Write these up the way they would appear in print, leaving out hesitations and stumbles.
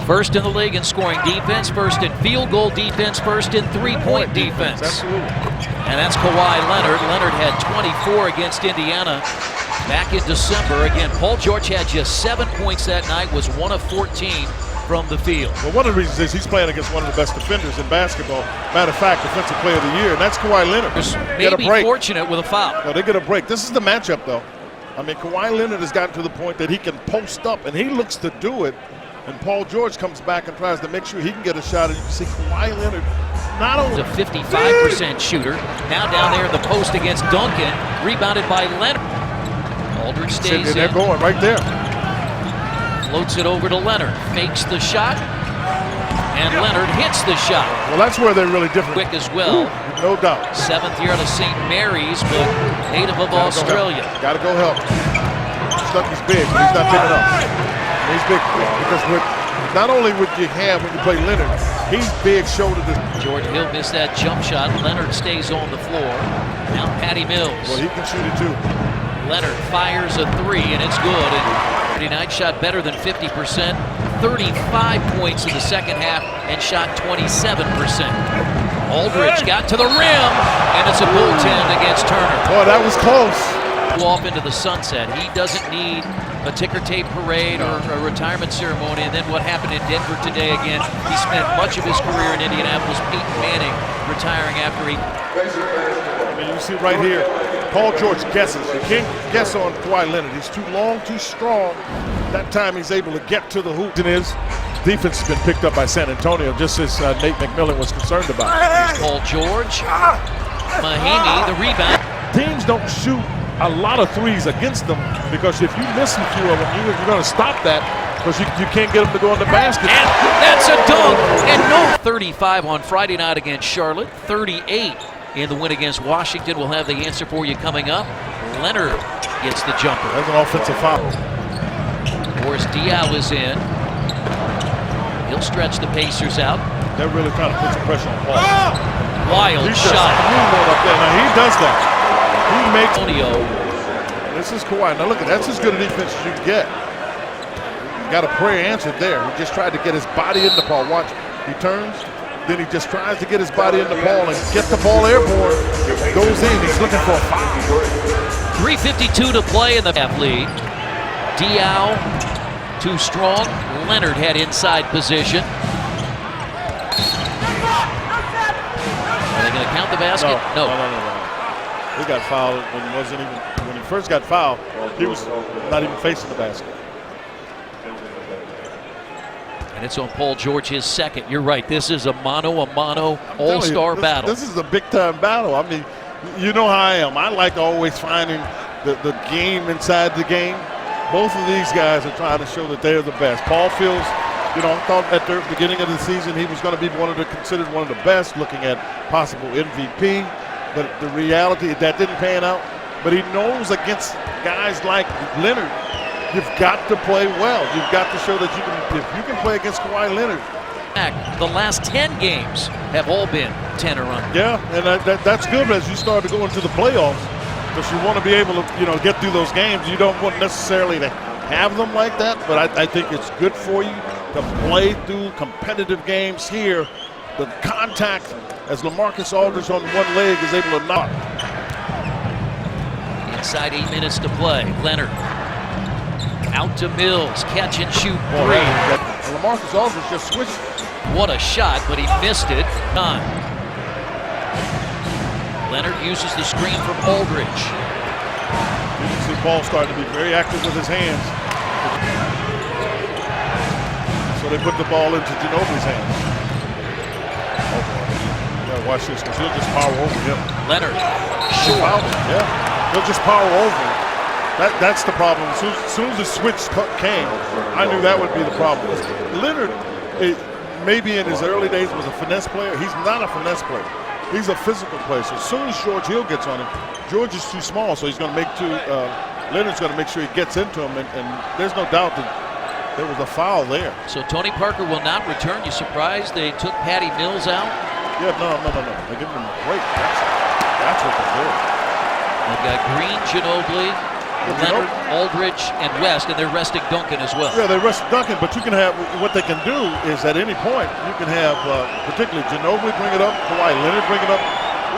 First in the league in scoring defense, first in field goal defense, first in three-point defense. Absolutely. And that's Kawhi Leonard. Leonard had 24 against Indiana back in December. Again, Paul George had just 7 points that night, was 1 of 14 from the field. Well, one of the reasons is he's playing against one of the best defenders in basketball. Matter of fact, Defensive Player of the Year, and that's Kawhi Leonard. Maybe fortunate with a foul. No, they get a break. This is the matchup, though. I mean, Kawhi Leonard has gotten to the point that he can post up, and he looks to do it. And Paul George comes back and tries to make sure he can get a shot. And you can see Kawhi Leonard not only a 55% shooter. Now down there in the post against Duncan, rebounded by Leonard. Aldridge stays in. They're going right there. Floats it over to Leonard. Fakes the shot. And Leonard hits the shot. Well, that's where they're really different. Quick as well. Ooh, no doubt. 7th year out of St. Mary's, but native of Australia. Got to go help. Stucky's big, but he's not big enough. He's big because not only would you have when you play Leonard, he's big shoulder to George Hill missed that jump shot. Leonard stays on the floor. Now Patty Mills. Well, he can shoot it too. Leonard fires a 3 and it's good. And Friday night shot better than 50%. 35 points in the second half and shot 27%. Aldridge got to the rim and it's a goaltend against Turner. Boy, that was close. Off into the sunset. He doesn't need a ticker tape parade or a retirement ceremony. And then what happened in Denver today again, he spent much of his career in Indianapolis. Peyton Manning retiring after he... I mean, you see right here, Paul George guesses. You can't guess on Kawhi Leonard. He's too long, too strong. That time he's able to get to the hoop. And his defense has been picked up by San Antonio, just as Nate McMillan was concerned about. Here's Paul George. Mahimi, the rebound. Teams don't shoot a lot of threes against them because if you miss a few of them, you're going to stop that because you can't get them to go in the basket. And that's a dunk. And no 35 on Friday night against Charlotte. 38 in the win against Washington. We'll have the answer for you coming up. Leonard gets the jumper. That's an offensive foul. Of course, Diaw is in. He'll stretch the Pacers out. They're really trying to put some pressure on Paul. Wild shot. Up there. Now he does that. He makes Antonio. This is Kawhi. Now look, that's as good a defense as you can get. You got a prayer answered there. He just tried to get his body in the ball. Watch, he turns, then he just tries to get his body in the ball and get the ball airborne. Goes in. He's looking for a foul. 3:52 to play in the half lead. Diaw too strong. Leonard had inside position. Are they going to count the basket? No. He got fouled when he first got fouled. He was not even facing the basket. And it's on Paul George, his second. You're right. This is a mano all-star battle. This is a big-time battle. I mean, you know how I am. I like always finding the game inside the game. Both of these guys are trying to show that they're the best. Paul feels, I thought at the beginning of the season he was going to be considered one of the best, looking at possible MVP. But the reality, that didn't pan out. But he knows against guys like Leonard, you've got to play well. You've got to show that if you can play against Kawhi Leonard. The last 10 games have all been 10 or under. Yeah, and that's good as you start to go into the playoffs because you want to be able to, get through those games. You don't want necessarily to have them like that, but I think it's good for you to play through competitive games here. The contact as LaMarcus Aldridge on one leg is able to knock. Inside 8 minutes to play. Leonard out to Mills. Catch and shoot 3. LaMarcus Aldridge just switched. What a shot, but he missed it. Time. Leonard uses the screen from Aldridge. You can see Paul starting to be very active with his hands. So they put the ball into Ginobili's hands. Watch this, because he'll just power over him. Leonard. Yeah, he'll just power over him. That's the problem. As soon as the switch came, I knew that would be the problem. Leonard, maybe in his early days, was a finesse player. He's not a finesse player. He's a physical player. So as soon as George Hill gets on him, George is too small, so he's going to Leonard's going to make sure he gets into him, and there's no doubt that there was a foul there. So Tony Parker will not return. You surprised they took Patty Mills out? Yeah, no. They're giving him a break. That's what they're doing. They've got Green, Ginobili, Leonard, Aldridge, and West, and they're resting Duncan as well. Yeah, they rest Duncan, but you can have, what they can do is at any point, you can have particularly Ginobili bring it up, Kawhi Leonard bring it up.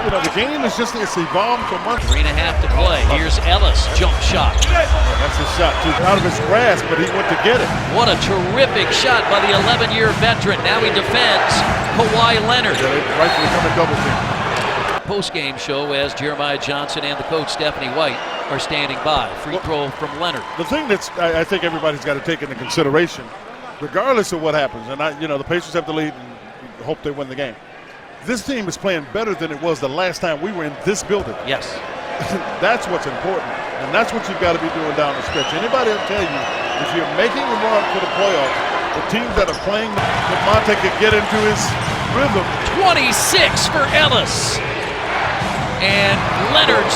You know, the game is just, it's evolved so much. 3.5 to play. Here's Ellis, jump shot. That's his shot, too. Out of his grasp, but he went to get it. What a terrific shot by the 11-year veteran. Now he defends Kawhi Leonard. Yeah, they rightfully come in double team. Post-game show as Jeremiah Johnson and the coach Stephanie White are standing by. Free throw from Leonard. The thing that's I think everybody's got to take into consideration, regardless of what happens, and the Pacers have the lead and hope they win the game. This team is playing better than it was the last time we were in this building. Yes. That's what's important, and that's what you've got to be doing down the stretch. Anybody will tell you, if you're making a run for the playoffs, the teams that are playing, that Monte could get into his rhythm. 26 for Ellis. And Leonard